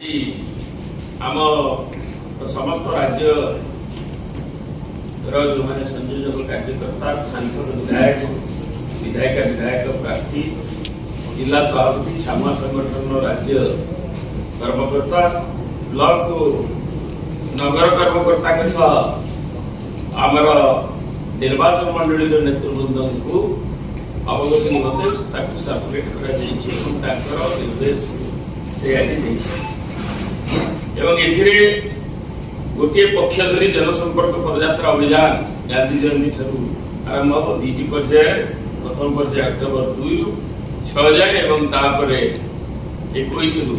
आम समस्त राज्य जो मैंने संयोजक कार्यकर्ता सांसद विधायक विधायिका विधायक प्रार्थी जिला सभापति छामुआ संगठन राज्य कर्मकर्ता ब्लॉक नगर कर्मकर्ता के सह आमर निर्वाचन मंडली नेतृवृंद को अवगत निमंते सर्कुलेट कर निर्देश से गोटे पक्ष धरी जनसंपर्क पदयात्रा अभियान गांधी जयंती ठारू आरंभ हम दुईटी पर्याय प्रथम पर्याय अक्टोबर 2 रु 6 जाए और 21 रु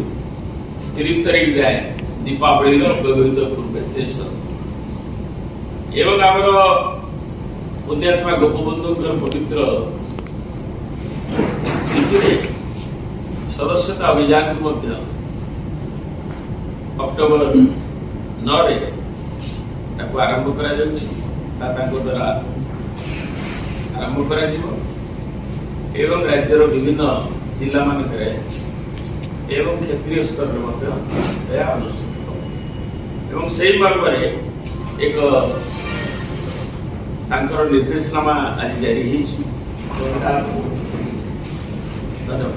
30 तारीख जाए दीपावली व्यवहित पूर्व शेष एवं आमर पुण्यात्मा गोपबंधु पवित्र सदस्यता अभियान को अक्टोबर 9 आरंभ द्वारा आरंभ कर राज्यर विभिन्न जिला मान एवं क्षेत्रीय स्तर में अनुष्ठित एवं से मार्ग एक निर्देशनामा आज जारी धन्यवाद।